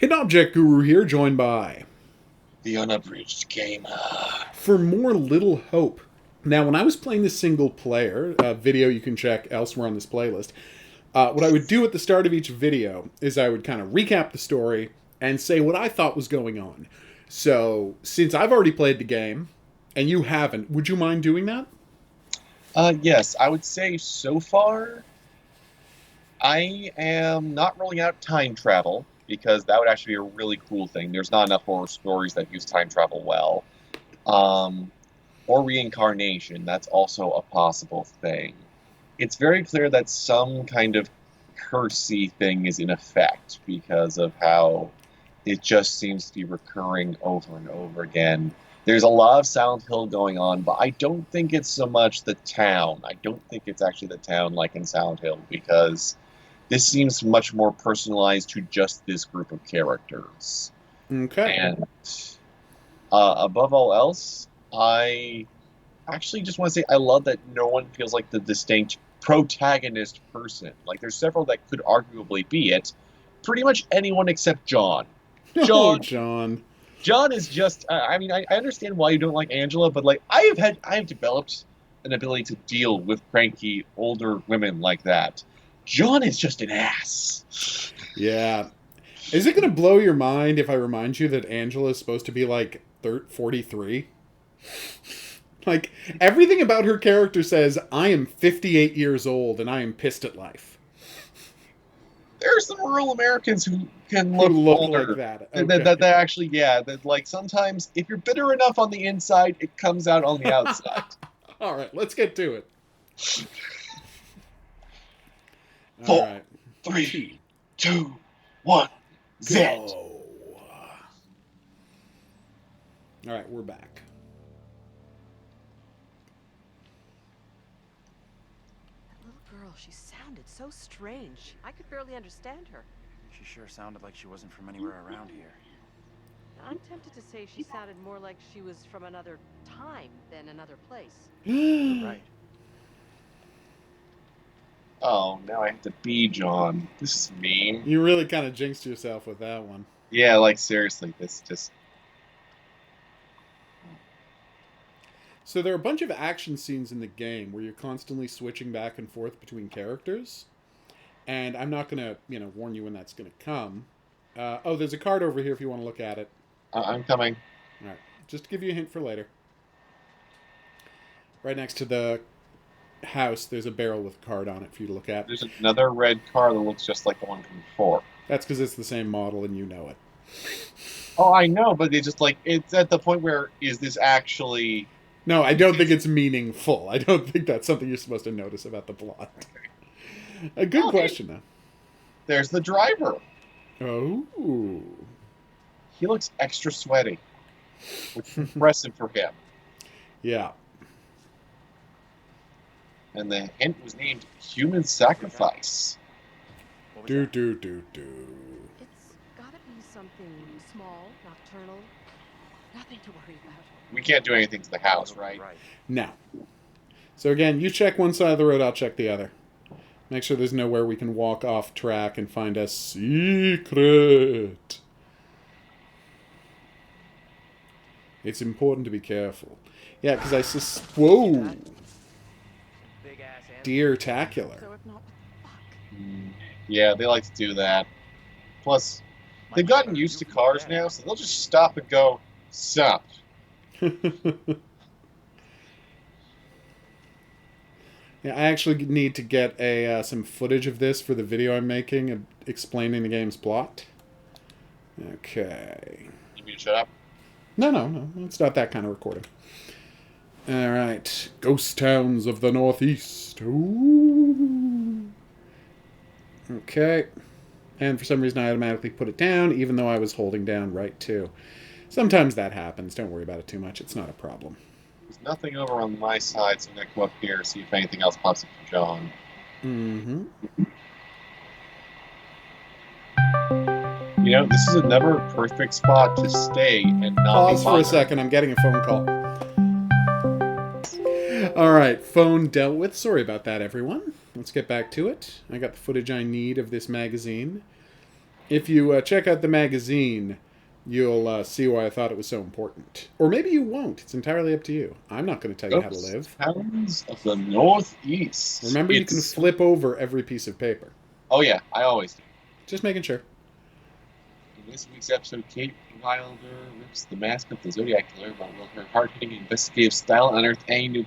Hidden Object Guru here, joined by The unabridged gamer. For More Little Hope. Now, when I was playing the single player, video you can check elsewhere on this playlist, what I would do at the start of each video is I would kind of recap the story and say what I thought was going on. So, since I've already played the game, and you haven't, would you mind doing that? Yes, I would say so far, I am not rolling out time travel, because that would actually be a really cool thing. There's not enough horror stories that use time travel well. Or reincarnation, that's also a possible thing. It's very clear that some kind of cursey thing is in effect because of how it just seems to be recurring over and over again. There's a lot of Silent Hill going on, but I don't think it's so much the town. I don't think it's actually the town like in Silent Hill, because this seems much more personalized to just this group of characters. Okay. And above all else, I actually just want to say I love that no one feels like the distinct protagonist person. Like, there's several that could arguably be it. Pretty much anyone except John. Oh, John. John is just. I mean, I understand why you don't like Angela, but like I have developed an ability to deal with cranky older women like that. John is just an ass. Yeah. Is it going to blow your mind if I remind you that Angela is supposed to be like 43? Like, everything about her character says, I am 58 years old and I am pissed at life. There are some rural Americans who can look older. Like that. Okay. That actually, yeah. That, like, sometimes, if you're bitter enough on the inside, it comes out on the outside. All right, let's get to it. Four, All right. 3, 2, 1, Z. All right, we're back. That little girl, she sounded so strange. I could barely understand her. She sure sounded like she wasn't from anywhere around here. I'm tempted to say she sounded more like she was from another time than another place. Right. Oh, now I have to be John. This is mean. You really kind of jinxed yourself with that one. Yeah, like, seriously, this just... So there are a bunch of action scenes in the game where you're constantly switching back and forth between characters. And I'm not going to, warn you when that's going to come. Oh, there's a card over here if you want to look at it. I'm coming. All right. Just to give you a hint for later. Right next to the house, there's a barrel with a card on it for you to look at. There's another red car that looks just like the one from before. That's because it's the same model and you know it. Oh, I know, but it's just like, it's at the point where, is this actually... No, I don't think it's meaningful. I don't think that's something you're supposed to notice about the plot. A good question, though. There's the driver. Oh. He looks extra sweaty, which is impressive for him. Yeah. And the hint was named Human Sacrifice. Do. It's gotta be something small, nocturnal. Nothing to worry about. We can't do anything to the house, right? No. So again, you check one side of the road, I'll check the other. Make sure there's nowhere we can walk off track and find a secret. It's important to be careful. Yeah, because whoa! Deer-tacular. So if not, fuck. Yeah, they like to do that. Plus, they've gotten used to cars now, so they'll just stop and go, stop. Yeah, I actually need to get some footage of this for the video I'm making explaining the game's plot. Okay. You mean to shut up? No. It's not that kind of recording. All right. Ghost Towns of the Northeast. Ooh. Okay. And for some reason I automatically put it down, even though I was holding down right 2. Sometimes that happens. Don't worry about it too much. It's not a problem. There's nothing over on my side, so I'm going to go up here and see if anything else pops up for John. Mm-hmm. You know, this is another perfect spot to stay and not Pause be for a bothered. second. I'm getting a phone call. All right. Phone dealt with. Sorry about that, everyone. Let's get back to it. I got the footage I need of this magazine. If you check out the magazine, you'll see why I thought it was so important. Or maybe you won't. It's entirely up to you. I'm not going to tell you how to Ghost live. Towns of the Northeast. Remember, you can flip over every piece of paper. Oh yeah, I always do. Just making sure. In this week's episode, Kate Wilder rips the mask of the Zodiac Killer, but will her hard-hitting investigative style unearth any new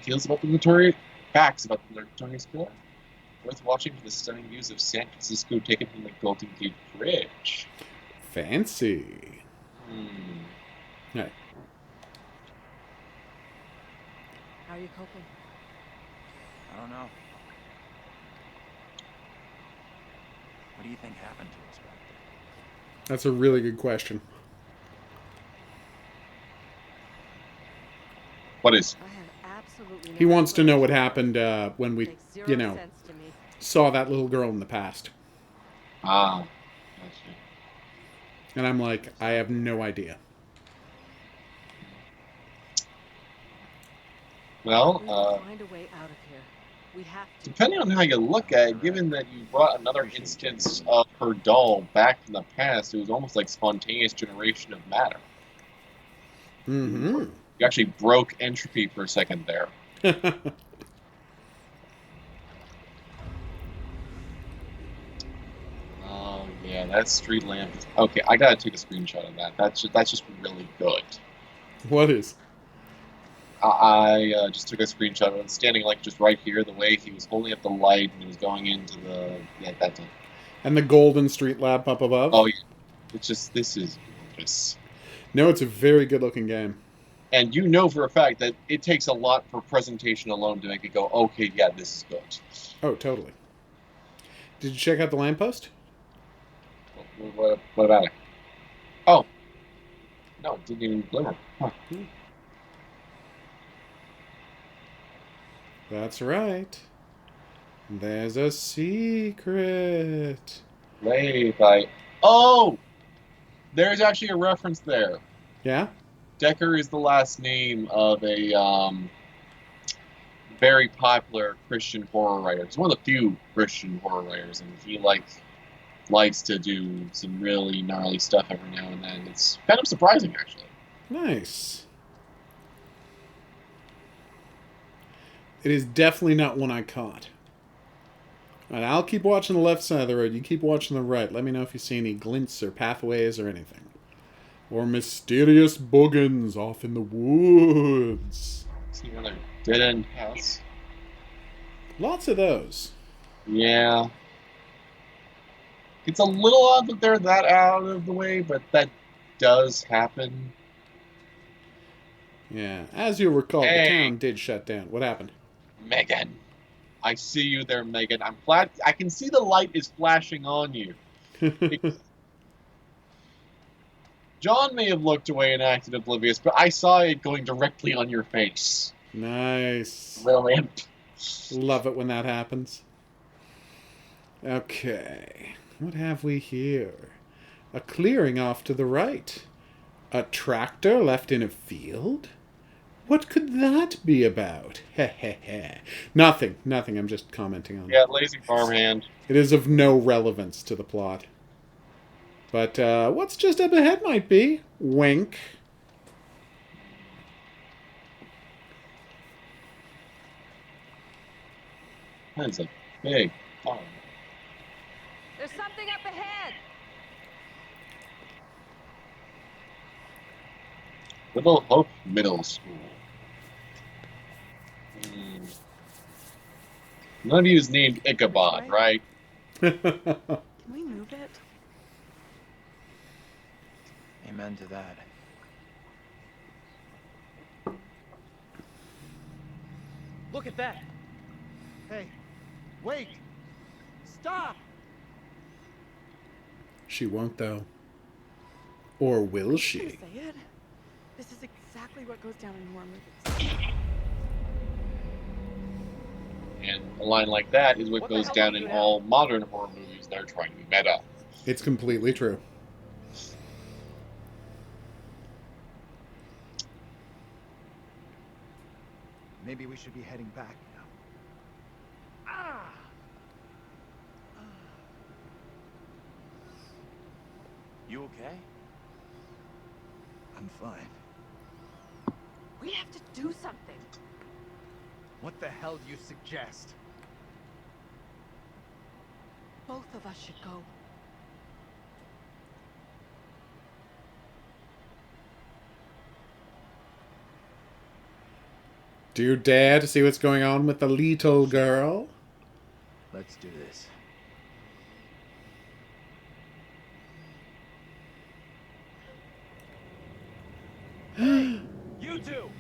facts about the notorious killer? Worth watching for the stunning views of San Francisco taken from the Golden Gate Bridge. Fancy. Right. How are you coping? I don't know. What do you think happened to us back there? That's a really good question. What is? I have absolutely no He wants to know what explanation. happened when we, Makes zero you know, sense to me. saw that little girl in the past. Ah, gotcha. And I'm like, I have no idea. Well, We have to find a way out of here. We have to. depending on how you look at it, given that you brought another instance of her doll back from the past, it was almost like spontaneous generation of matter. Mm-hmm. You actually broke entropy for a second there. Oh yeah, that street lamp. Okay, I gotta take a screenshot of that. That's just really good. What is? I just took a screenshot of it standing like just right here, the way he was holding up the light and he was going into the that thing. And the golden street lamp up above? Oh yeah, it's just this is gorgeous. No, it's a very good looking game. And you know for a fact that it takes a lot for presentation alone to make it go, okay, yeah, this is good. Oh, totally. Did you check out the lamppost? What about it? Oh, no, it didn't even glimmer. Huh. That's right. There's a secret. Wait, oh, there's actually a reference there. Yeah? Decker is the last name of a very popular Christian horror writer. He's one of the few Christian horror writers, and he likes to do some really gnarly stuff every now and then. It's kind of surprising, actually. Nice. It is definitely not one I caught. And I'll keep watching the left side of the road. You keep watching the right. Let me know if you see any glints or pathways or anything. Or mysterious boogans off in the woods. See another dead-end house. Lots of those. Yeah. It's a little odd that they're that out of the way, but that does happen. Yeah. As you'll recall, the Hey. town did shut down. What happened? Megan. I see you there, Megan. I'm glad. I can see the light is flashing on you. John may have looked away and acted oblivious, but I saw it going directly on your face. Nice. Brilliant. Love it when that happens. Okay. What have we here? A clearing off to the right. A tractor left in a field? What could that be about? Heh. Nothing. I'm just commenting on it. Yeah, lazy farmhand. It is of no relevance to the plot. But what's just up ahead might be. Wink. That is a big farm. There's something up ahead. Little Hope Middle School. None of you is named Ichabod, right? Can we move it? Amen to that. Look at that! Hey, wait! Stop! She won't, though. Or will Say she? it. This is exactly what goes down in horror movies. And a line like that is what What the goes hell down do you in do now? all modern horror movies that are trying to be meta. It's completely true. Maybe we should be heading back now. Ah! okay? I'm fine. We have to do something. What the hell do you suggest? Both of us should go. Do you dare to see what's going on with the little girl? Let's do this. Hey, you two!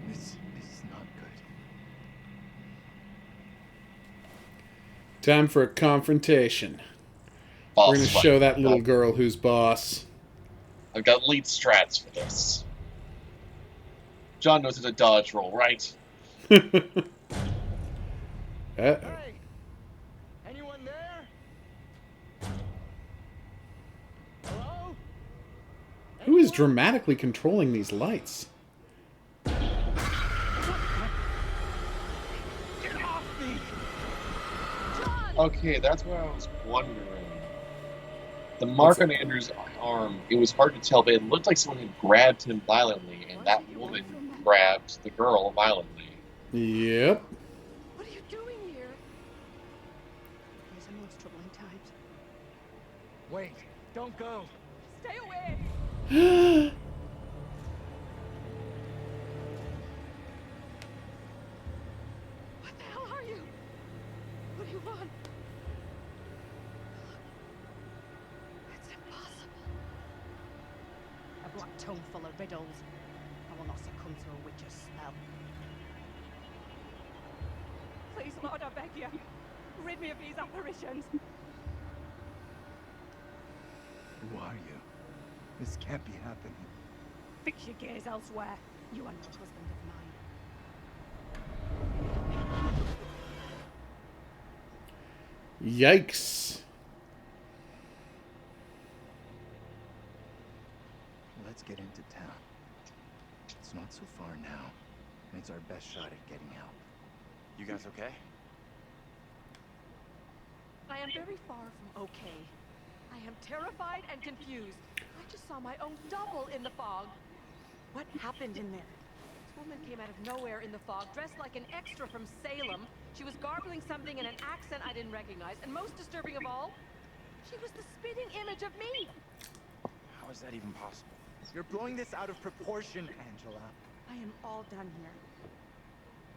This is not good. Time for a confrontation. Boss We're going to fight. show that little girl who's boss. I've got lead strats for this. John knows it's a dodge roll, right? Uh-oh. Hey! Anyone there? Hello? Who is Anyone? dramatically controlling these lights? Get off me! Okay, that's what I was wondering. The mark on Andrew's arm, it was hard to tell, but it looked like someone had grabbed him violently, and that woman grabbed the girl violently. Yep. What are you doing here? These are most troubling times. Wait, don't go. Stay away! What the hell are you? What do you want? It's impossible. A black tome full of riddles. I will not succumb to a witch's spell. Please, Lord, I beg you. Rid me of these apparitions. Who are you? This can't be happening. Fix your gaze elsewhere. You are no husband of mine. Yikes. Let's get into town. It's not so far now, and it's our best shot at getting help. You guys okay? I am very far from okay. I am terrified and confused. I just saw my own double in the fog. What happened in there? This woman came out of nowhere in the fog, dressed like an extra from Salem. She was garbling something in an accent I didn't recognize, and most disturbing of all, she was the spitting image of me. How is that even possible? You're blowing this out of proportion, Angela. I am all done here.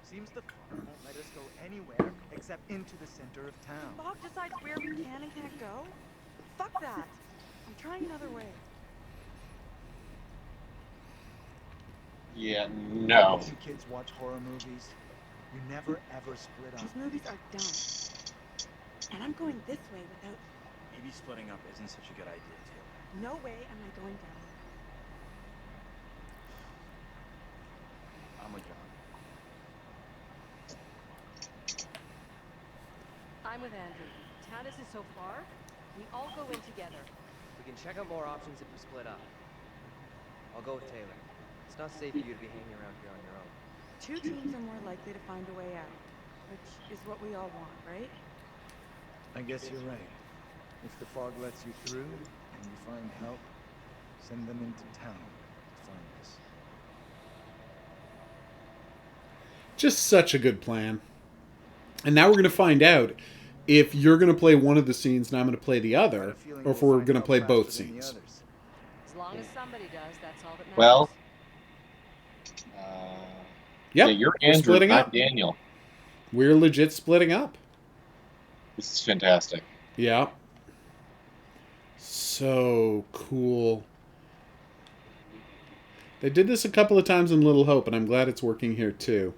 Seems the fog won't let us go anywhere except into the center of town. Fog decides where we can and can't go? Fuck that. I'm trying another way. Yeah, no. You kids watch horror movies. You never ever split up. These movies are dumb. And I'm going this way without... Maybe splitting up isn't such a good idea, Taylor. No way am I going down. I'm with John. I'm with Andrew. Town isn't so far. We all go in together. We can check out more options if we split up. I'll go with Taylor. It's not safe for you to be hanging around here on your own. Two teams are more likely to find a way out, which is what we all want, right? I guess you're right. If the fog lets you through and you find help, send them into town to find us. Just such a good plan. And now we're going to find out if you're going to play one of the scenes and I'm going to play the other, or if we're going to play both scenes. As long as somebody does, that's all that matters. Well, Yep, yeah, you're we're Andrew, splitting not up. Daniel. We're legit splitting up. This is fantastic. Yeah. So cool. They did this a couple of times in Little Hope, and I'm glad it's working here too.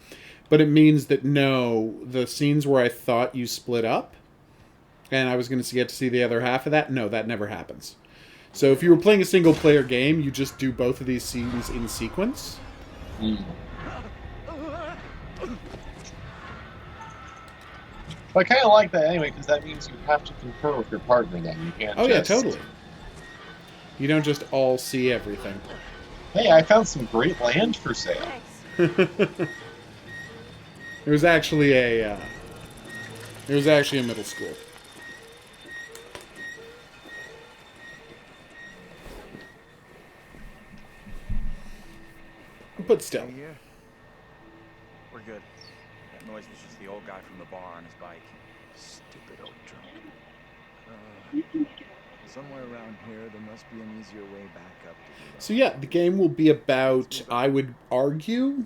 But it means that no, the scenes where I thought you split up, and I was going to get to see the other half of that, no, that never happens. So if you were playing a single-player game, you just do both of these scenes in sequence. Mm. But I kind of like that anyway, because that means you have to concur with your partner then. You can't Oh, just... yeah, totally. You don't just all see everything. Hey, I found some great land for sale. Thanks. It was actually a middle school. But still. Hey, here? We're good. That noise was just the old guy from the bar on his bike. Stupid old drunk. Somewhere around here, there must be an easier way back up to the So yeah, the game will be about, I would argue,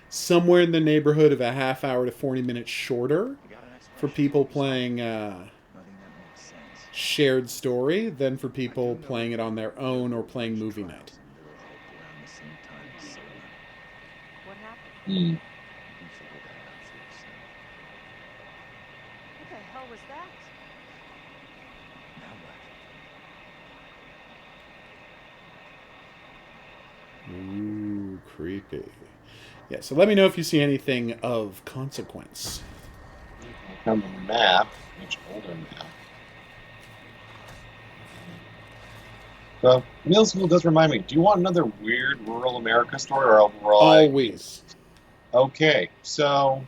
somewhere in the neighborhood of a half hour to 40 minutes shorter You got an for explanation people for me, son? playing Nothing that makes sense. shared story than for people I do know playing it on their own or playing movie trials night. in Little Hope around the same time as Salem. What happened? Hmm. You can figure that out for yourself. What the hell was that? Now what? Ooh, creepy. Yeah, so let me know if you see anything of consequence. Found the map, much older map. So, middle school does remind me. Do you want another weird rural America story, or overall? Always. Okay, so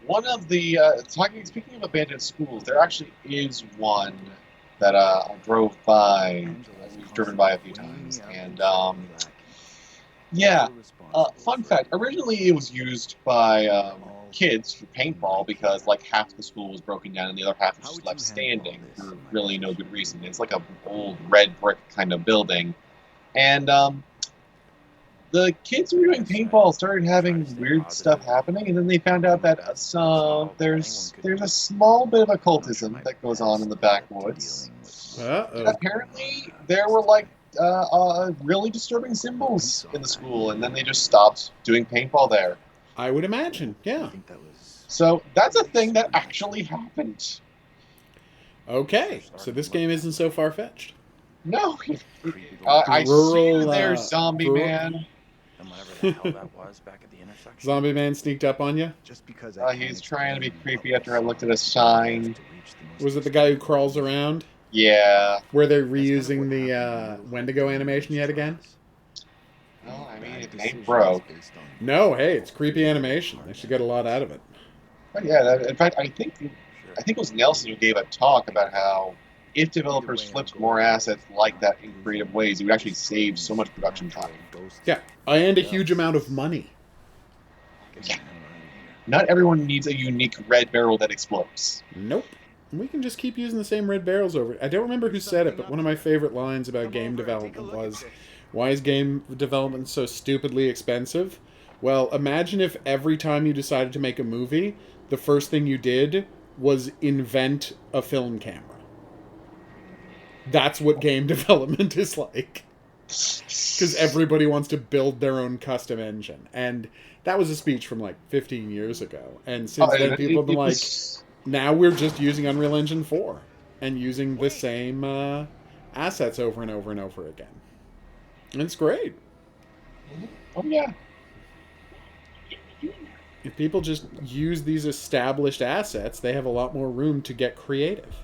one of the speaking of abandoned schools, there actually is one that I drove by. We've driven by a few times, and yeah. Fun fact: originally, it was used by kids for paintball because like half the school was broken down and the other half was just left standing for really no good reason. It's like a old red brick kind of building, and the kids who were doing paintball started having weird stuff happening, and then they found out that there's a small bit of occultism that goes on in the backwoods. And Uh-oh. apparently, there were like really disturbing symbols in the school, and then they just stopped doing paintball there. I would imagine, I yeah. think that was So that's a thing that actually happened. Okay, so this game isn't so far-fetched. No, Creepy I see you Rural, there, zombie rural- man. And whatever the hell that was back at the intersection. Zombie man sneaked up on you? just because He's trying to be creepy after I looked at a sign. Was it the guy who crawls around? Yeah. Were they reusing the Wendigo animation yet again? Well, I mean, it ain't broke. No, hey, it's creepy animation. They should get a lot out of it. But yeah, in fact, I think it was Nelson who gave a talk about how if developers flipped more assets like that in creative ways, it would actually save so much production time. Yeah, and a huge amount of money. Yeah. Not everyone needs a unique red barrel that explodes. Nope. We can just keep using the same red barrels over it. I don't remember who said it, but one of my favorite lines about game development was, why is game development so stupidly expensive? Well, imagine if every time you decided to make a movie, the first thing you did was invent a film camera. That's what game development is like. Because everybody wants to build their own custom engine. And that was a speech from like 15 years ago. And since then, people have been like, now we're just using Unreal Engine 4 and using the same assets over and over and over again. And it's great. Oh, yeah. If people just use these established assets, they have a lot more room to get creative.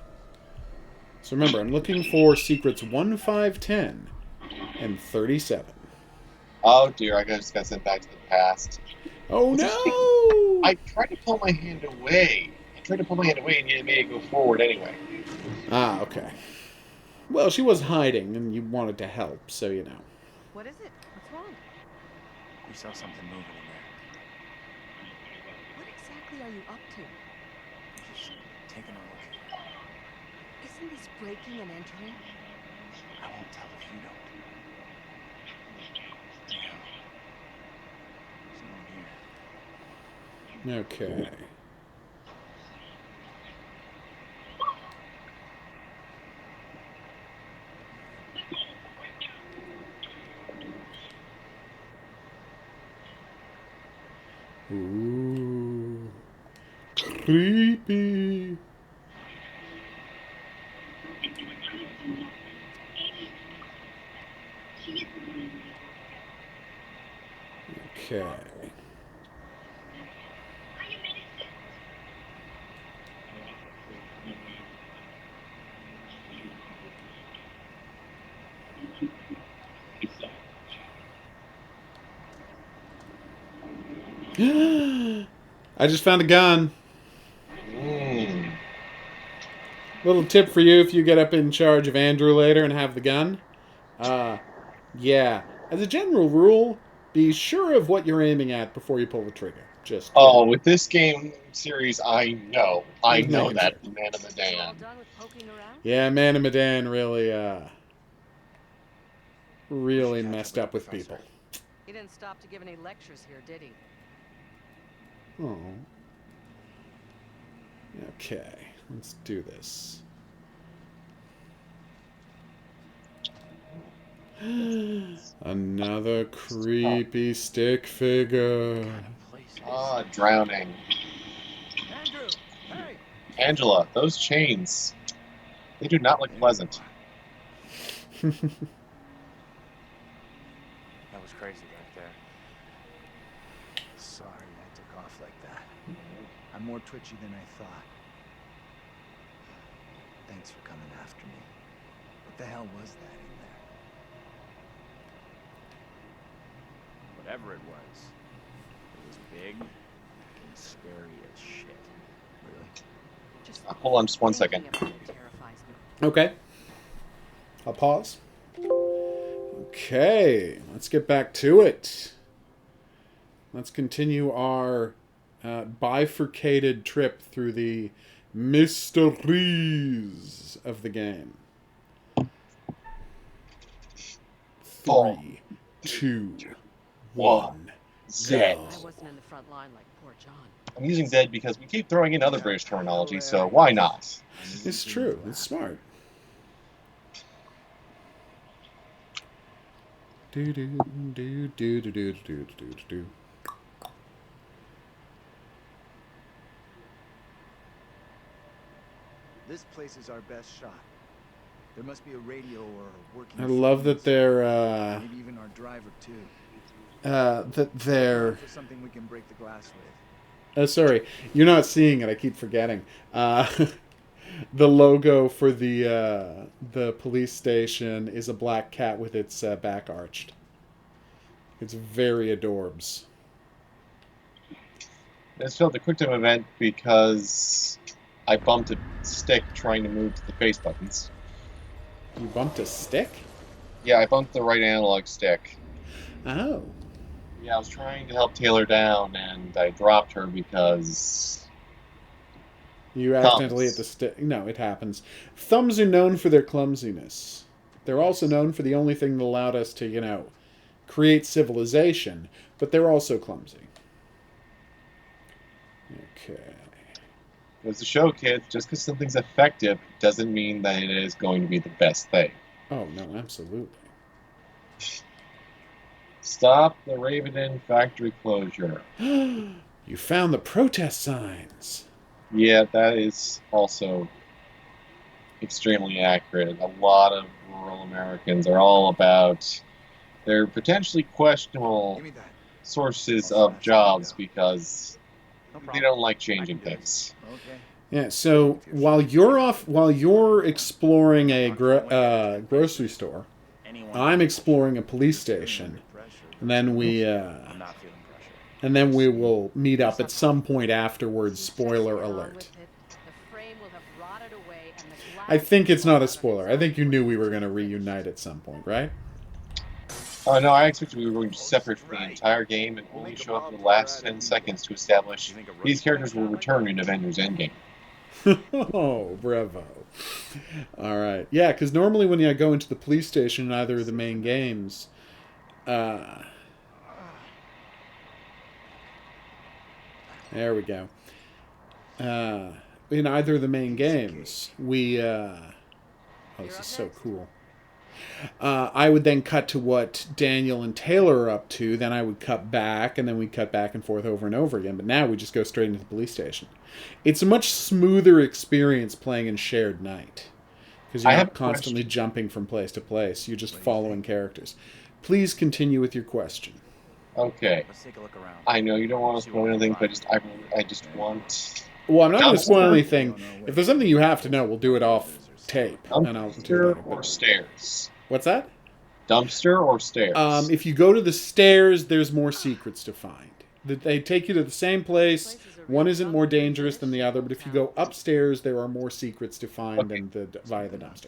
So remember, I'm looking for secrets 1, 5, 10, and 37. Oh, dear, I just got sent back to the past. Oh, no! I tried to pull my hand away. And it made it go forward anyway. Ah, okay. Well, she was hiding, and you wanted to help, so you know. What is it? What's wrong? We saw something moving in there. What exactly are you up to? Just taking a look. Isn't this breaking and entering? I won't tell if you don't. Someone here. Okay. Ooh. Creepy. Okay. I just found a gun. Little tip for you if you get up in charge of Andrew later and have the gun. Yeah. As a general rule, Be sure of what you're aiming at before you pull the trigger. Just Oh, with this game series, I know Just making that sure. Man of You all Medan. done with poking around? yeah, Man of Medan really We should catch messed up up with Professor. people. He didn't stop to give any lectures here, did he? Oh. Okay, let's do this. Another creepy stick figure. Ah, drowning. Andrew! Hey! Angela, those chains. They do not look pleasant. That was crazy back there. Sorry I took off like that. I'm more twitchy than I thought. Thanks for coming after me. What the hell was that in there? Whatever it was big and scary as shit. Really? Just Hold on just one second. thinking about it terrifies me. Okay. I'll pause. Okay, let's get back to it. Let's continue our bifurcated trip through the mysteries of the game. 3, 2, 1, Zed. go. I wasn't in the front line like poor John. I'm using Zed because we keep throwing in other British terminology, so why not? It's true. It's smart. Do do do do do do do do do. This place is our best shot. There must be a radio or a working I love that they're maybe even our driver too. that they're For something we can break the glass with. oh sorry, you're not seeing it, I keep forgetting. The logo for the police station is a black cat with its back arched. It's very adorbs. This failed the QuickTime event because I bumped a stick trying to move to the face buttons. You bumped a stick? Yeah, I bumped the right analog stick. Oh. Yeah, I was trying to help Taylor down, and I dropped her because... You accidentally hit the stick. No, it happens. Thumbs are known for their clumsiness. They're also known for the only thing that allowed us to, create civilization, but they're also clumsy. Okay. It was a show, kids. Just because something's effective doesn't mean that it is going to be the best thing. Oh, no, absolutely. Stop the Raven Inn factory closure. You found the protest signs. Yeah, that is also extremely accurate. A lot of rural Americans are all about their potentially questionable Give me that. sources of jobs because they don't like changing things. Okay. Yeah, so while you're exploring a grocery store, Anyone I'm exploring a police station, and then we I'm not feeling pressure. and then we will meet up at some point afterwards. Spoiler Just get on alert. with it. The frame will have rotted away and the glass I think it's not a will spoiler. I think you knew we were going to reunite at some point, right? Oh no, I expected we were going to separate for the entire game and only show up in the last 10 seconds to establish these characters will return in Avengers Endgame. Oh, bravo. All right. Yeah, because normally when you go into the police station in either of the main games, there we go. In either of the main games, we... oh, this is so cool. I would then cut to what Daniel and Taylor are up to, then I would cut back, and then we'd cut back and forth over and over again. But now we just go straight into the police station. It's a much smoother experience playing in Shared Night. Because you're not constantly jumping from place to place. You're just following characters. Please continue with your question. Okay. Let's take a look around. I know you don't want to spoil anything, but I just want... Well, I'm not going to spoil Dumpster? anything. If there's something you have to know, we'll do it off tape. And I'll do Dumpster that. or stairs? What's that? Dumpster or stairs? If you go to the stairs, there's more secrets to find. They take you to the same place. One isn't more dangerous than the other, but if you go upstairs, there are more secrets to find than via the dumpster.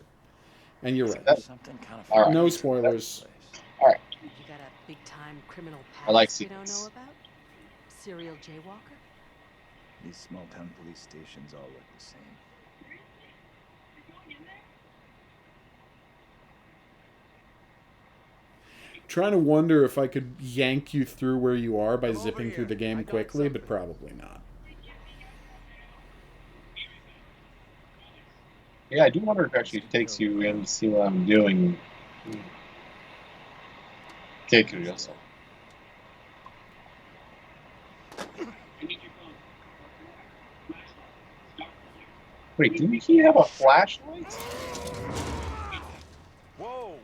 And you're right. Something kind of All right. No spoilers. Alright, You got a big-time criminal I like past we don't secrets. know about? Serial jaywalker? These small-town police stations all look the same. Trying to wonder if I could yank you through where you are by Come over zipping through here. the game I got quickly, but something. probably not. Yeah, I do wonder if actually it takes you in to see what I'm doing. Que curioso. Wait, didn't he have a flashlight? Whoa!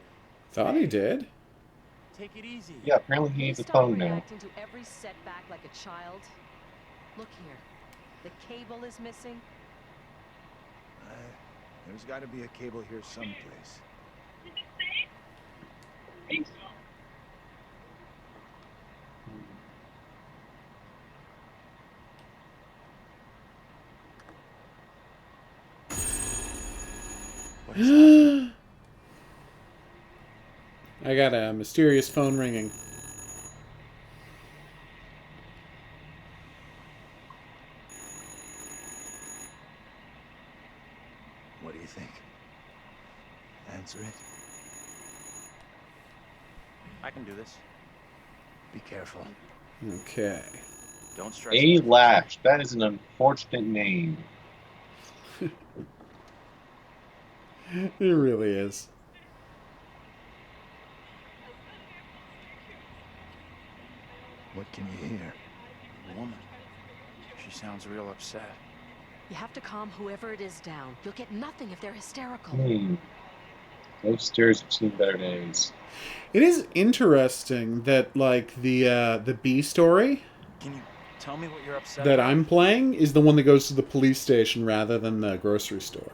Thought he did. Take it easy. Yeah, apparently he needs a Stop phone now. reacting to every setback like a child. Look here. The cable is missing. There's got to be a cable here someplace. What is that? I got a mysterious phone ringing. What do you think? Answer it. I can do this. Be careful. Okay. Don't stress. A Lash. That is an unfortunate name. It really is. What can you hear? A woman. She sounds real upset. You have to calm whoever it is down. You'll get nothing if they're hysterical. Those stairs have seen better days. It is interesting that, like, the B story Can you tell me what you're upset that about? I'm playing is the one that goes to the police station rather than the grocery store.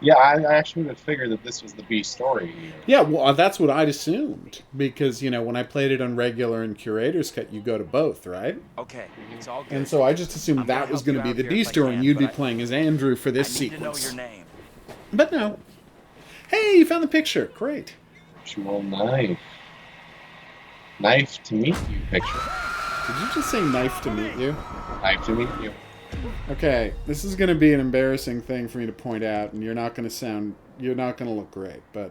Yeah, I actually would have figured that this was the B story here. Yeah, well, that's what I'd assumed. Because, you know, when I played it on regular and curator's cut, you go to both, right? Okay, it's all good. And so I just assumed I'm gonna that was help going you to be out the here D if I story and can, you'd be but playing as Andrew for I this need to know sequence. your name. But no. Hey, you found the picture. Great. Actual knife. Knife to meet you picture. Did you just say knife to meet you? Knife to meet you. Okay, this is going to be an embarrassing thing for me to point out, and you're not going to look great, but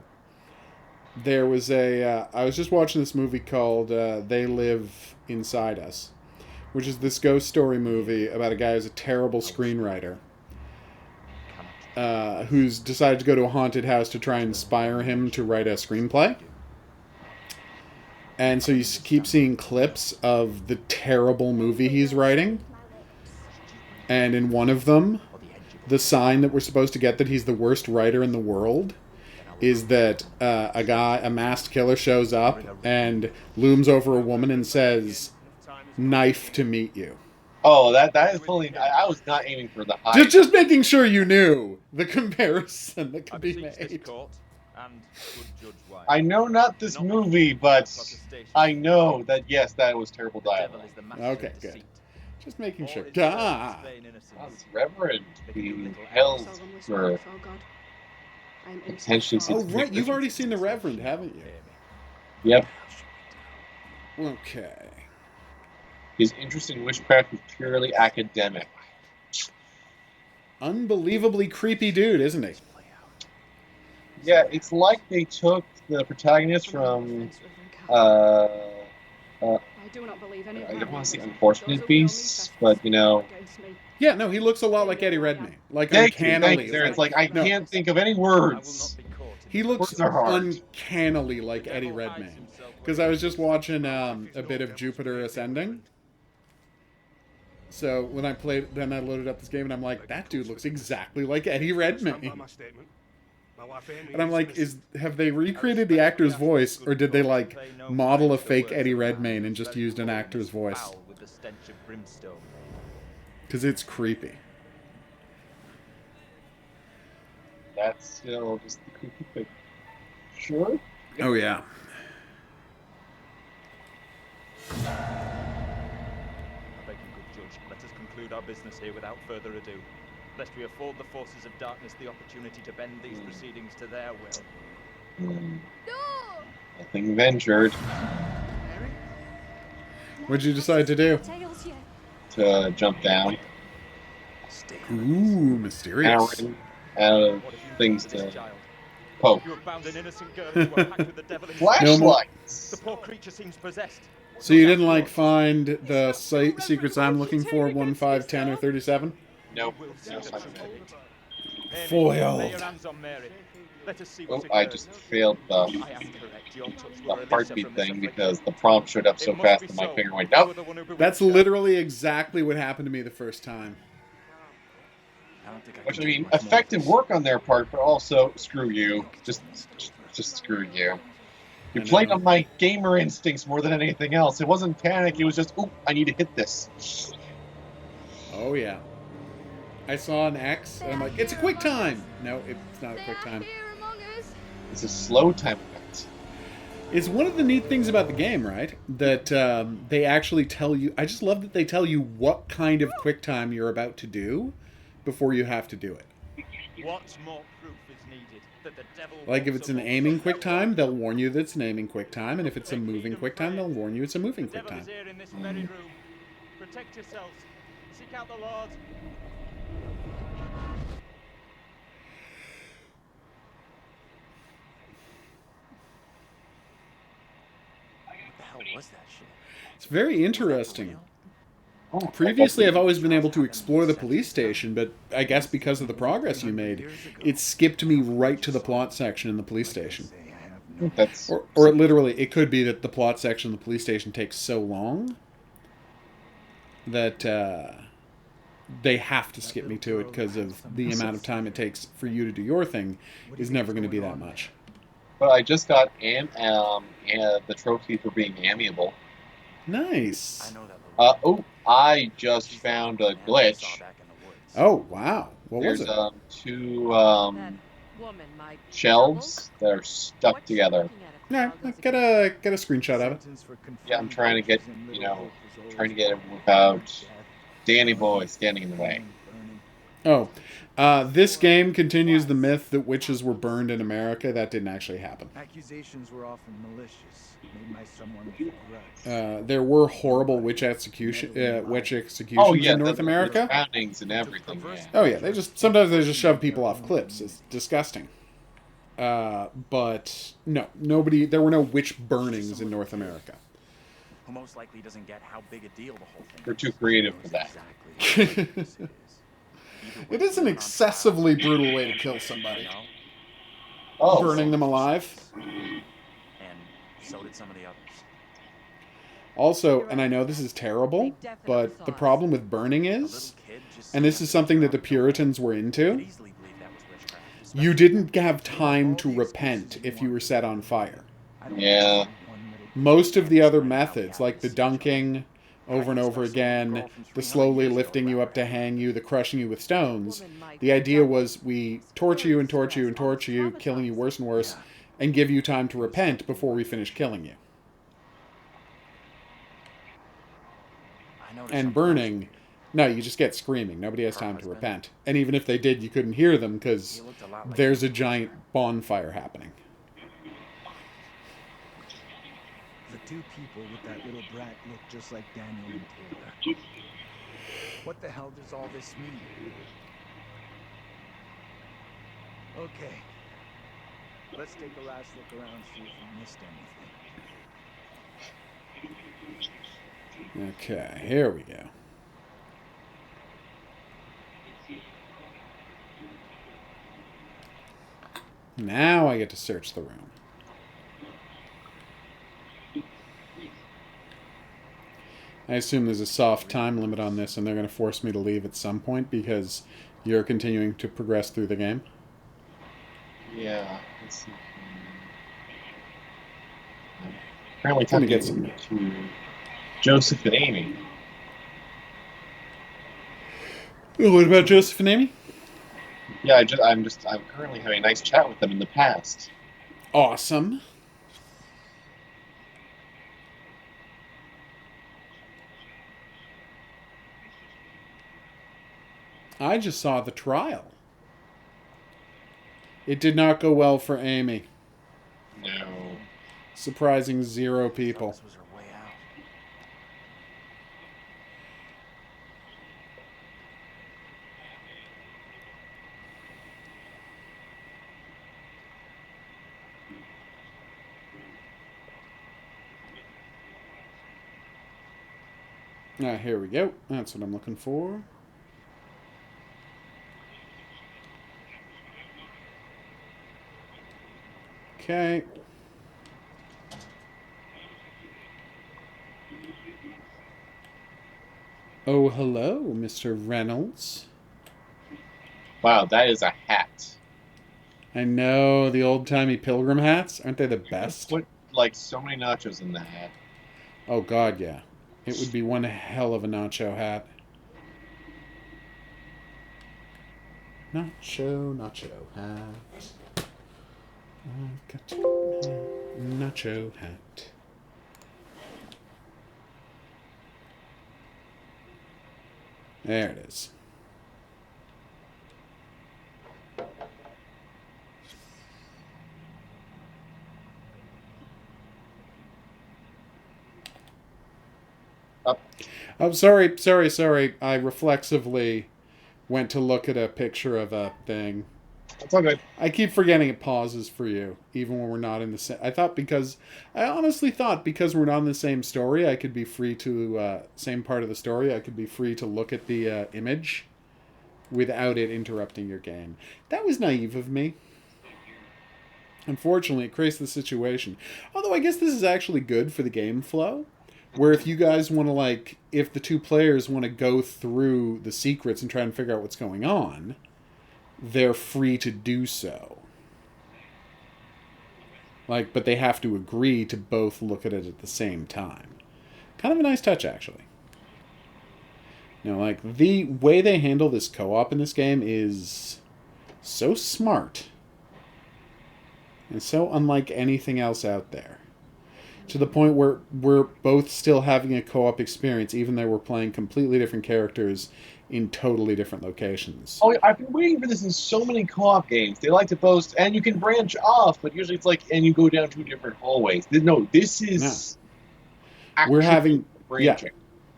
there was I was just watching this movie called They Live Inside Us, which is this ghost story movie about a guy who's a terrible screenwriter who's decided to go to a haunted house to try and inspire him to write a screenplay. And so you keep seeing clips of the terrible movie he's writing. And in one of them, the sign that we're supposed to get that he's the worst writer in the world is that a masked killer shows up and looms over a woman and says, "Knife to meet you." Oh, that is fully. I was not aiming for the high. Just making sure you knew the comparison that I could be beseech this made. court and good Judge White. I know not this movie, but I know that yes, that was terrible The devil dialogue. is the master Okay, of good. deceit. Just making All sure. his servants Ah. feign innocence. Wow, this Reverend They being do little held else. for potentially Oh, 60 right. You've already seen The Reverend, haven't you? Yep. Okay. His interest in witchcraft was purely academic. Unbelievably creepy dude, isn't he? Yeah, it's like they took the protagonist from I do not believe any of I my don't want to say rumors. Unfortunate Those who know me Beasts, but you know. against me. Yeah, no, he looks a lot like Eddie Redmayne. Like Thank you, uncannily. thank you. There, it's like I No. can't think of any I will words. not be caught in He the looks Words are hard. uncannily like The Eddie devil hides Redmayne. himself Because I was just watching a bit of Jupiter Ascending. So when I played, then I loaded up this game and I'm like, that dude looks exactly like Eddie Redmayne. And I'm like, have they recreated the actor's voice, or did they like model a fake Eddie Redmayne and just used an actor's voice? Foul with the stench of brimstone. Because it's creepy. That's just the creepy thing. Sure. Oh yeah. I beg you, good judge, let us conclude our business here without further ado, lest we afford the forces of darkness the opportunity to bend these proceedings to their will. Hmm, No! nothing ventured What'd you decide to do? Tails yet. to jump down. Stay Ooh, And I mysterious. ran out of What have you things done to this to child? poke. You have bound an innocent girl into a pact with the devil himself. No more. The Flashlights! poor creature seems possessed. So you didn't like find the secrets I'm looking for, 1, 5, 10, or 37? Nope. You will see No the such truth thing. of it. Amy, Foiled. lay your hands on Mary. Let us see Oh, what's I occurred. just failed I am correct. Your touch the will release her heartbeat from this thing affliction. because the prompt showed up so It must fast be that my so. finger went, You nope. are the one who bewitched That's her. literally exactly what happened to me the first time. I don't think I Which, can I take mean, much more of effective this. work on their part, but also, screw you. Just screw you. You I played know. on my gamer instincts more than anything else. It wasn't panic, it was just, oop, I need to hit this. Oh, yeah. I saw an X, and I'm like, it's a quick time! No, it's not a quick time. Here among us. It's a slow time event. It's one of the neat things about the game, right? That they actually tell you. I just love that they tell you what kind of quick time you're about to do before you have to do it. What more proof is needed that the devil Like if walks it's an amongst aiming us? quick time, they'll warn you that it's an aiming quick time, and if it's a Take moving heed quick and time, pray. they'll warn you it's a moving The quick devil time. is here in this very room. Protect yourselves. Seek out the Lord. What the hell was that shit? It's very Was that interesting. real? Oh, Previously, I've always been able to explore the police station, but I guess because of the progress you made, it skipped me right to the plot section in the police station. that's Or it literally, it could be that the plot section of the police station takes so long that they have to skip me to it because of the amount of time it takes for you to do your thing is never going to be that much. But I just got the trophy for being amiable. Nice. I know that little Oh, I just found a glitch. Oh, wow. What was There's it? two That woman, my shelves that are stuck What's she together. looking at if Yeah, Fog doesn't get a screenshot of it. Yeah, I'm trying to get, trying to get it without Danny Boy standing in the way. Oh, this game continues the myth that witches were burned in America. That didn't actually happen. Accusations were often malicious, made by someone with a grudge. There were horrible witch executions Oh yeah, in North the America. drownings and everything. Yeah. Oh yeah, sometimes they just shove people off cliffs. It's disgusting. But no, nobody. There were no witch burnings in North America. Who most likely doesn't get how big a deal the whole thing We're is. too creative for that. It is an excessively brutal way to kill somebody. Oh, Burning them alive. And so did some of the others. Also, and I know this is terrible, but the problem with burning is, and this is something that the Puritans were into, you didn't have time to repent if you were set on fire. yeah. Most of the other methods, like the dunking over and over again, the slowly lifting you up to hang you, the crushing you with stones, the idea was we torture you and torture you and torture you, killing you worse and worse, and give you time to repent before we finish killing you. And burning, no, you just get screaming. Nobody has time to repent. And even if they did, you couldn't hear them because there's a giant bonfire happening. The two people with that little brat look just like Daniel and Taylor. What the hell does all this mean? Okay. Let's take a last look around, see if we missed anything. Okay, here we go. Now I get to search the room. I assume there's a soft time limit on this and they're going to force me to leave at some point because you're continuing to progress through the game. Yeah. Let's see. Apparently, Gonna get talking to Joseph and Amy. What about Joseph and Amy? Yeah, I'm currently having a nice chat with them in the past. Awesome. I just saw the trial. It did not go well for Amy. Surprising 0 people. This was her way out. Ah, here we go. That's what I'm looking for. Okay. Oh, hello, Mr. Reynolds. Wow, that is a hat. I know, the old-timey pilgrim hats. Aren't they the best? Put like so many nachos in the hat. Oh, God, yeah. It would be one hell of a nacho hat. Nacho hat. I've got a nacho hat. There it is. Up. Oh, sorry. I reflexively went to look at a picture of a thing. It's all good. I keep forgetting it pauses for you, even when we're not in the same... I honestly thought because we're not in the same story, I could be free to... same part of the story, I could be free to look at the image without it interrupting your game. That was naive of me. Unfortunately, it creates the situation. Although I guess this is actually good for the game flow. Where if you guys want to, like... If the 2 players want to go through the secrets and try and figure out what's going on... they're free to do so. Like, but they have to agree to both look at it at the same time. Kind of a nice touch, actually. You know, like, the way they handle this co-op in this game is so smart. And so unlike anything else out there. To the point where we're both still having a co-op experience, even though we're playing completely different characters in totally different locations. Oh, I've been waiting for this in so many co-op games. They like to boast, and you can branch off, but usually it's like, and you go down 2 different hallways. No, this is... We're having... branching.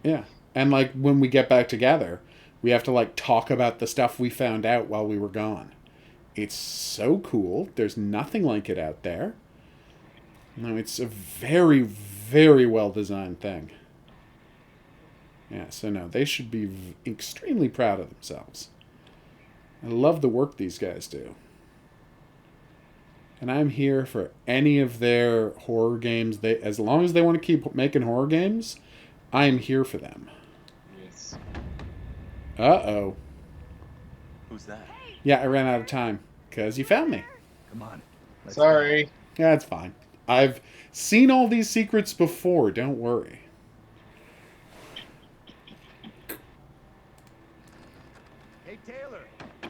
Yeah. And, like, when we get back together, we have to, like, talk about the stuff we found out while we were gone. It's so cool. There's nothing like it out there. No, it's a very, very well-designed thing. Yeah, so no, they should be extremely proud of themselves. I love the work these guys do. And I'm here for any of their horror games. As long as they want to keep making horror games, I'm here for them. Yes. Uh-oh. Who's that? Yeah, I ran out of time. Because you found me. Come on. Let's Sorry. Yeah, it's fine. I've seen all these secrets before, don't worry. Hey, Taylor,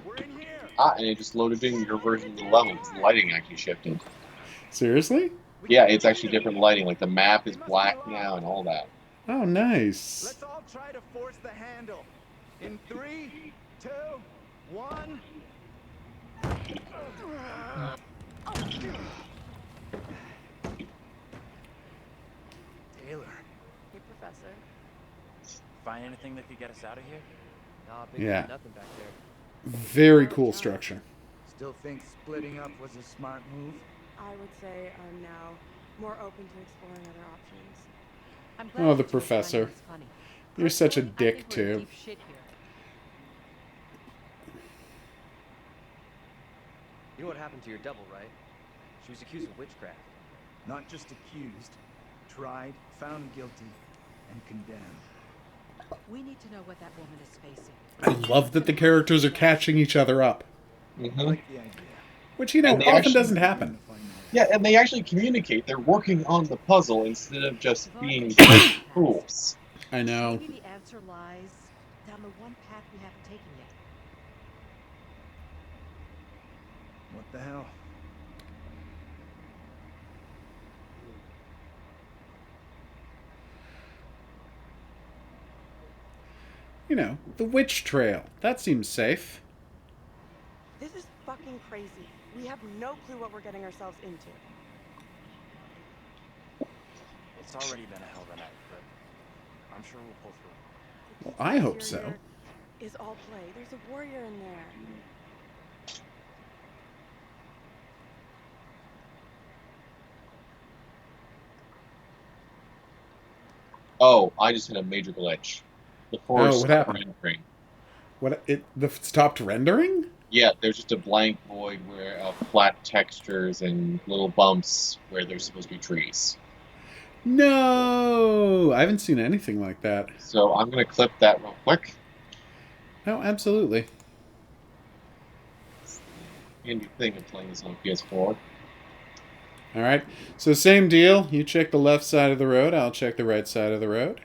we're in here. Ah, and it just loaded in your version of the level because the lighting actually shifted. Seriously? Yeah, it's actually different lighting. Like the map is black now and all that. Oh, nice. Let's all try to force the handle. In 3, 2, 1. Taylor. Hey, Professor. Find anything that could get us out of here? Nah, big Yeah. nothing back there. Very cool structure. Still think splitting up was a smart move? I would say I'm now more open to exploring other options. I'm Oh, glad the that you were finding professor. this funny. You're such a Personally, I dick, think we're in too. deep shit here. You know what happened to your double, right? She was accused of witchcraft. Not just accused, tried, found guilty, and condemned. We need to know what that woman is facing. I love that the characters are catching each other up. I Mm-hmm. like the idea. Which, you know, And they often actually- doesn't happen. Yeah, and they actually communicate. They're working on the puzzle instead of just being fools. I know. Maybe the answer lies down the one path we haven't taken yet. What the hell? You know, the witch trail. That seems safe. This is fucking crazy. We have no clue what we're getting ourselves into. It's already been a hell of a night, but I'm sure we'll pull through. Well, I hope so. Is all play. There's a warrior in there. Oh, I just hit a major glitch. The forest what stopped happened? rendering. The stopped rendering? Yeah, there's just a blank void where flat textures and little bumps where there's supposed to be trees. No, I haven't seen anything like that. So I'm gonna clip that real quick. No, absolutely. Handy thing of playing this on PS4. All right. So same deal. You check the left side of the road. I'll check the right side of the road.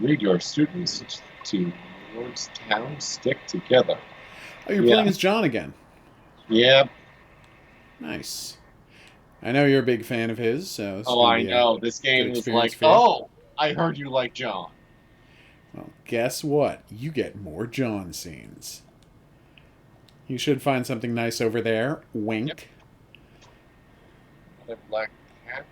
Lead your students towards town. Stick together. Oh, you're playing as John again. Yep. Nice. I know you're a big fan of his, so... Oh, I know. This game was like, oh, I heard you like John. Well, guess what? You get more John scenes. You should find something nice over there. Wink. Yep. Another black cat.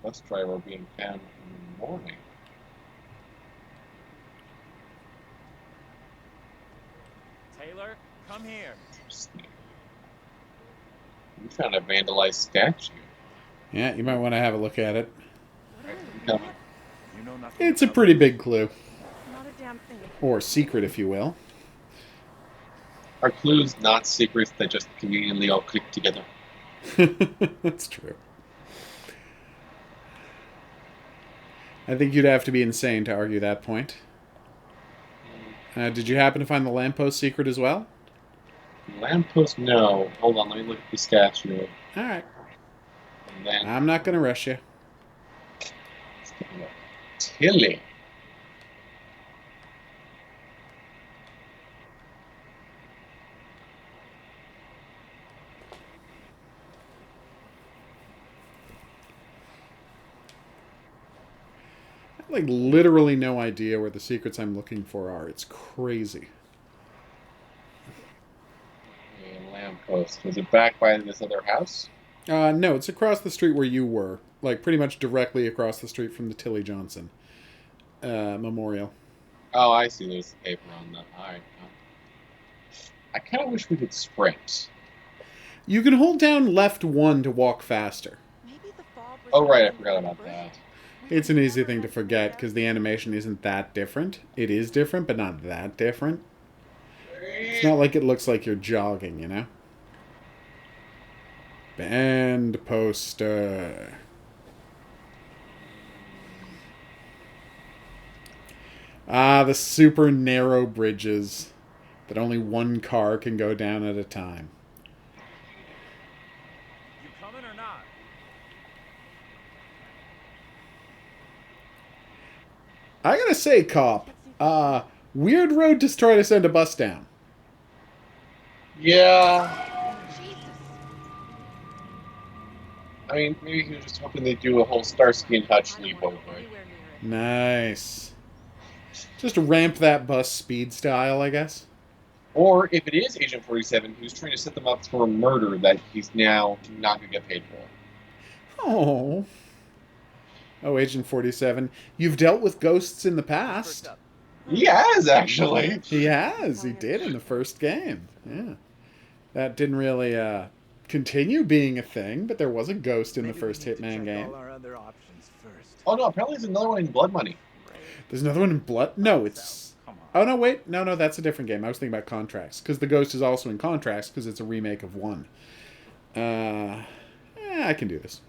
Bus driver being found in the morning. Taylor, come here. Interesting. You found a vandalized statue. Yeah, you might want to have a look at it. Come. You know nothing. It's a pretty big clue. Not a damn thing. Or secret, if you will. Are clues not secrets that just conveniently all click together? That's true. I think you'd have to be insane to argue that point. Did you happen to find the lamppost secret as well? Lamppost? No. Hold on, let me look at the statue. Alright. And then I'm not going to rush you. Tilly. I have, like, literally no idea where the secrets I'm looking for are. It's crazy. Lamppost. Was it back by this other house? No, it's across the street where you were. Like, pretty much directly across the street from the Tilly Johnson memorial. Oh, I see. There's the paper on the... Alright. I kind of wish we could sprint. You can hold down left 1 to walk faster. Maybe the fog was Oh, right. I hiding forgot in the about bush. that. It's an easy thing to forget because the animation isn't that different. It is different, but not that different. It's not like it looks like you're jogging, you know? Band poster. Ah, the super narrow bridges that only one car can go down at a time. You coming or not? I gotta say, cop, weird road to try to send a bus down. Yeah. Jesus. I mean, maybe he was just hoping they'd do a whole Starsky and Hutch I don't leap wanna over go it. anywhere near it. Nice. Just ramp that bus speed style, I guess. Or if it is Agent 47, who's trying to set them up for a murder that he's now not going to get paid for. Oh. Oh, Agent 47. You've dealt with ghosts in the First past. up. He has, actually. He has. He did in the first game. Yeah. That didn't really continue being a thing, but there was a ghost in the Maybe we first need to Hitman check game. all our other options first. Oh, no, apparently there's another one in Blood Money. There's another one in Blood. No, it's... Come on. Oh, no, wait. No, that's a different game. I was thinking about Contracts, because the ghost is also in Contracts, because it's a remake of 1. I can do this.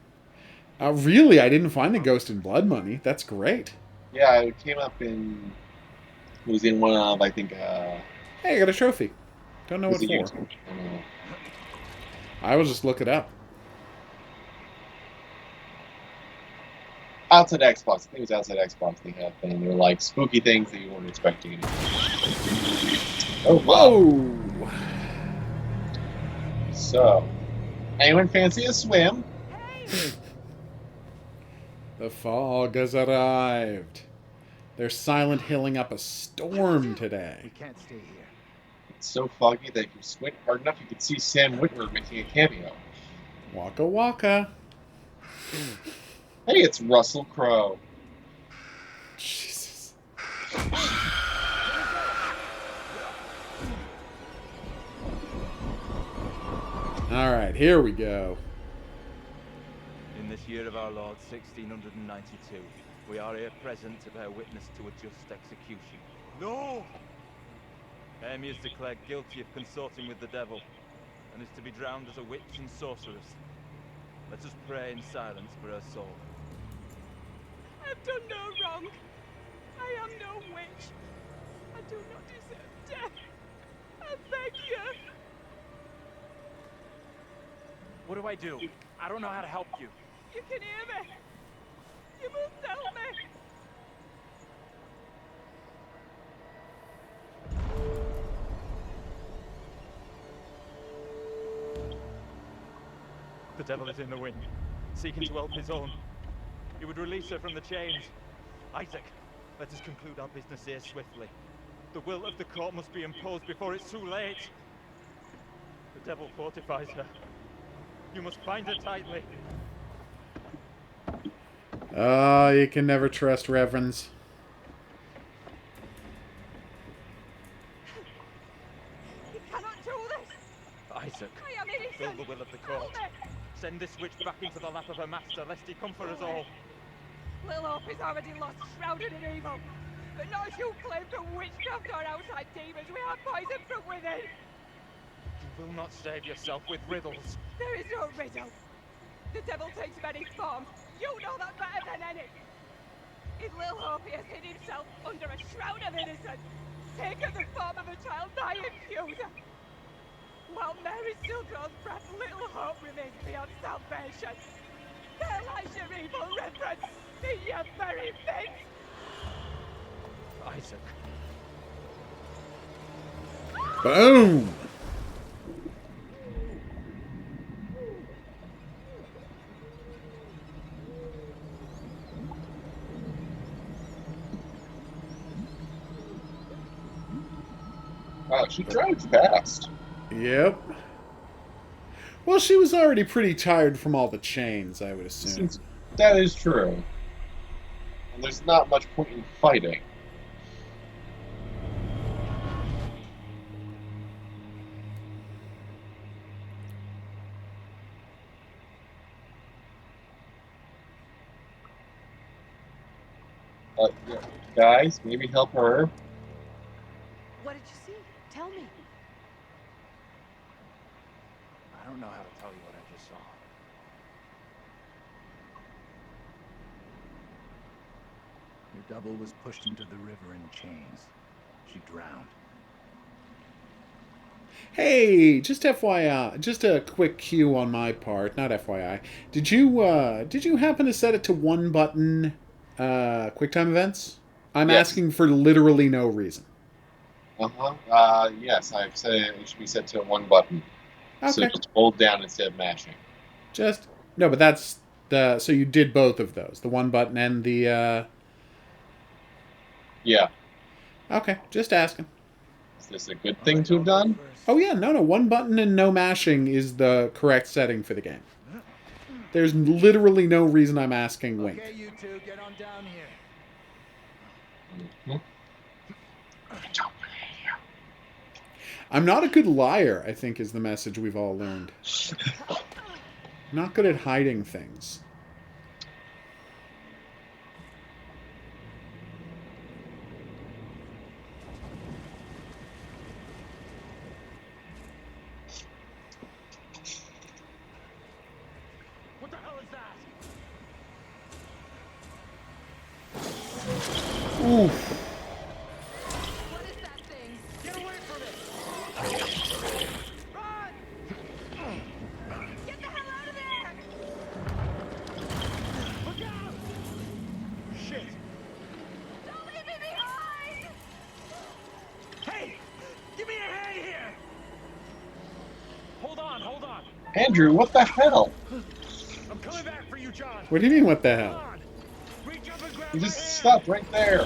Really? I didn't find the ghost in Blood Money. That's great. Yeah, it came up in... It was in one of, I think, Hey, I got a trophy. Don't know what was it for. YouTube? I don't know. I will just look it up. Outside Xbox. I think it was outside Xbox they had, and they were like spooky things that you weren't expecting. Oh, wow. Whoa! So, anyone fancy a swim? The fog has arrived. They're Silent Hilling up a storm We today. can't stay here. It's so foggy that if you squint hard enough, you can see Sam Witwer making a cameo. Waka waka. Hey, it's Russell Crowe. Jesus. All right, here we go. In this year of our Lord, 1692, we are here present to bear witness to a just execution. No! Amy is declared guilty of consorting with the devil, and is to be drowned as a witch and sorceress. Let us pray in silence for her soul. I've done no wrong. I am no witch. I do not deserve death. I beg you. What do I do? I don't know how to help you. You can hear me. You must help me. The devil is in the wind, seeking to help his own. You would release her from the chains. Isaac, let us conclude our business here swiftly. The will of the court must be imposed before it's too late. The devil fortifies her. You must bind her tightly. Oh, you can never trust reverends. You cannot do this. Isaac, I am fulfill innocent. the will of the Help court. me. Send this witch back into the lap of her master, lest he come for us all. Little Hope is already lost, shrouded in evil. But not as you claim from witchcraft or outside demons. We are poisoned from within. You will not save yourself with riddles. There is no riddle. The devil takes many forms. You know that better than any. In Lil Hope, he has hid himself under a shroud of innocence, taken the form of a child, thy accuser. While Mary still draws breath, little hope remains beyond salvation. There lies your evil reverence in your very face. Isaac. Boom! Wow, she drives fast. Yep. Well, she was already pretty tired from all the chains, I would assume. That is true. And there's not much point in fighting. Yeah, guys, maybe help her. What did you see? Tell me. I don't know how to tell you what I just saw. Your double was pushed into the river in chains. She drowned. Hey, just FYI, just a quick cue on my part, not FYI. Did you happen to set it to one button QuickTime events? I'm Yes. asking for literally no reason. Yes, I've said it should be set to one button. So Okay. just hold down instead of mashing. No, but that's so you did both of those, the one button and the Yeah. Okay, just asking. Is this a good thing to have done? Oh yeah, no, one button and no mashing is the correct setting for the game. There's literally no reason I'm asking Wink. Okay, you two, get on down here. I'm not a good liar, I think is the message we've all learned. I'm not good at hiding things. What the hell is that? Oof. What is that thing? Get away from it! Run! Get the hell out of there! Look out! Shit! Don't leave me behind! Hey! Give me a hand here! Hold on, hold on. Andrew, what the hell? I'm coming back for you, John. What do you mean, what the Come hell? on. Reach up and grab You my just hand. stopped right there.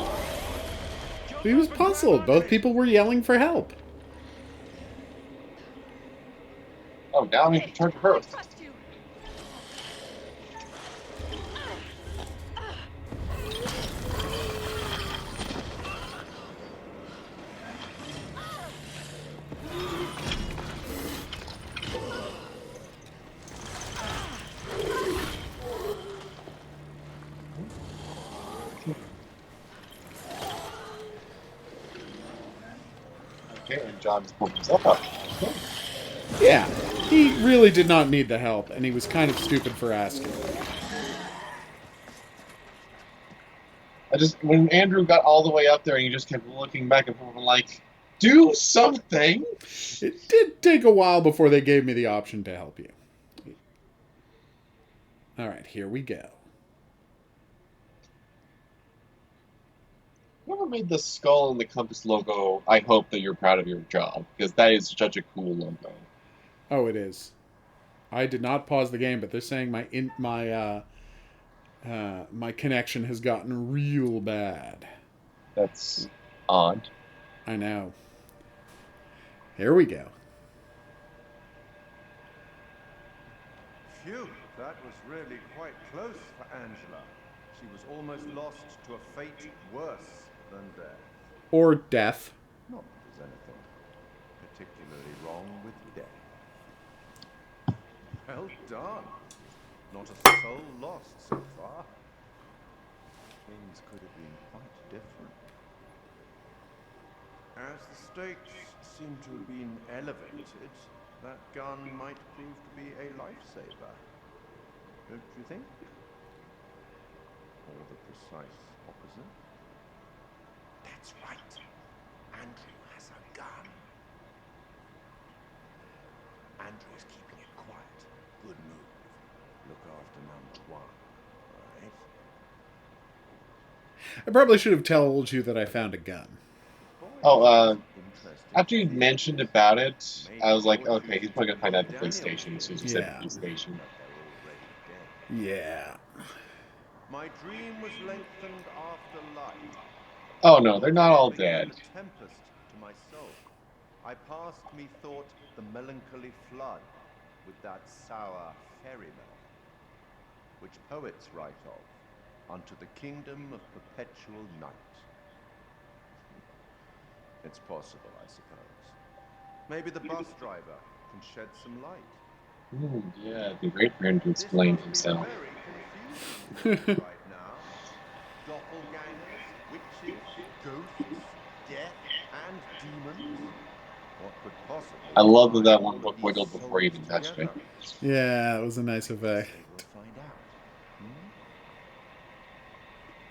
Jump He was up and grab puzzled. onto Both me. people were yelling for help. Oh, now I'm in charge of her. I trust you. Okay, and John just pulled himself up. Okay. Yeah, he really did not need the help, and he was kind of stupid for asking. When Andrew got all the way up there and he just kept looking back and forth, I'm like, do something! It did take a while before they gave me the option to help you. All right, here we go. Whoever made the skull and the compass logo, I hope that you're proud of your job, because that is such a cool logo. Oh, it is. I did not pause the game, but they're saying my connection has gotten real bad. That's odd. I know. Here we go. Phew, that was really quite close for Angela. She was almost lost to a fate worse than death. Or death. Not that there's anything particularly wrong with death. Well done. Not a soul lost so far. Things could have been quite different. As the stakes seem to have been elevated, that gun might prove to be a lifesaver. Don't you think? Or the precise opposite? That's right. Andrew has a gun. Andrew is keeping it quiet. Good move. Look after number one, right? I probably should have told you that I found a gun. Oh, after you mentioned about it, I was like, okay, he's probably gonna find out the police station as soon as you said police station. Yeah. My dream was lengthened after life. Oh no, they're not all dead. Tempest to my soul. I passed methought the melancholy flood with that sour ferryman, which poets write of, unto the kingdom of perpetual night. It's possible, I suppose. Maybe the bus driver can shed some light. Yeah, it'd be great for him to explain himself. Very confusing right now. Doppelgangers, witches, ghosts, death, and demons. What could possibly... I love that one book wiggled before you even touched it. Yeah, it was a nice effect. We'll find out.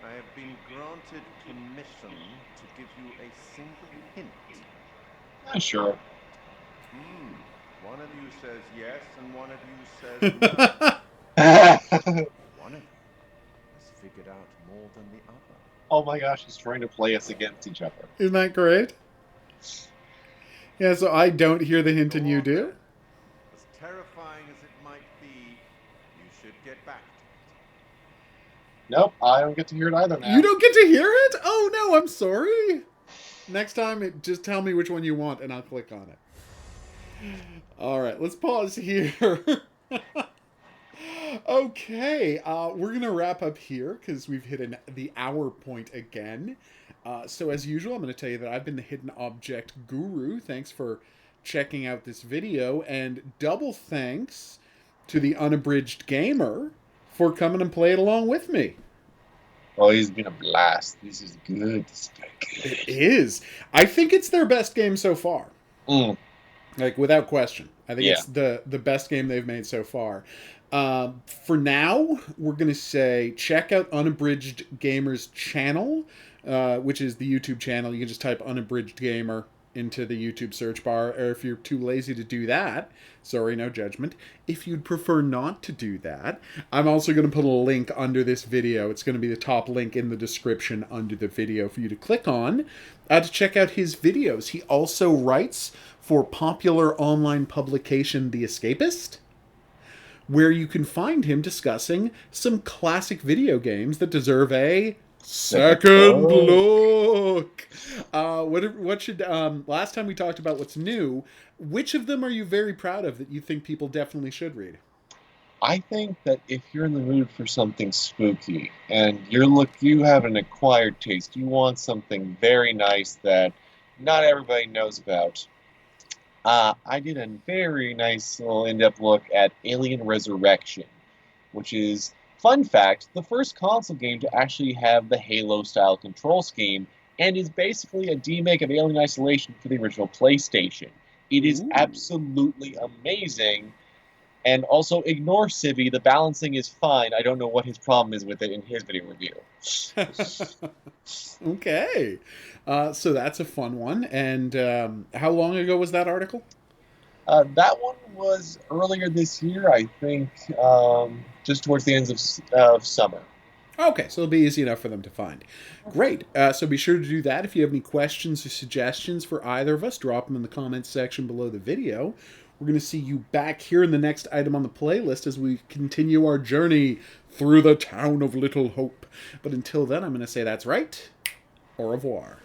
I have been granted permission to give you a single hint. Sure. One of you says yes, and one of you says no. One of you has figured out more than the other. Oh my gosh, he's trying to play us against each other. Isn't that great? Yeah, so I don't hear the hint and you do? As terrifying as it might be, you should get back to it. Nope, I don't get to hear it either now. You don't get to hear it? Oh no, I'm sorry. Next time, just tell me which one you want and I'll click on it. Alright, let's pause here. Okay, we're going to wrap up here because we've hit the hour point again. So as usual, I'm going to tell you that I've been the Hidden Object Guru. Thanks for checking out this video, and double thanks to the Unabridged Gamer for coming and playing along with me. Oh, he's been a blast. This is good. It is. I think it's their best game so far. Like, without question. I think it's the best game they've made so far. For now, we're going to say check out Unabridged Gamer's channel, which is the YouTube channel. You can just type Unabridged Gamer into the YouTube search bar, or if you're too lazy to do that, sorry, no judgment. If you'd prefer not to do that, I'm also going to put a link under this video. It's going to be the top link in the description under the video for you to click on to check out his videos. He also writes for popular online publication The Escapist, where you can find him discussing some classic video games that deserve a second look. What should last time we talked about what's new, which of them are you very proud of that you think people definitely should read? I think that if you're in the mood for something spooky and you have an acquired taste, you want something very nice that not everybody knows about. I did a very nice little in-depth look at Alien Resurrection, which is, fun fact, the first console game to actually have the Halo-style control scheme and is basically a remake of Alien Isolation for the original PlayStation. It is Ooh. absolutely amazing. And also ignore Civi. The balancing is fine. I don't know what his problem is with it in his video review. Okay. So that's a fun one. And how long ago was that article? That one was earlier this year, I think, just towards the ends of summer. Okay, so it'll be easy enough for them to find. Great. So be sure to do that. If you have any questions or suggestions for either of us, drop them in the comments section below the video. We're going to see you back here in the next item on the playlist as we continue our journey through the town of Little Hope. But until then, I'm going to say that's right. Au revoir.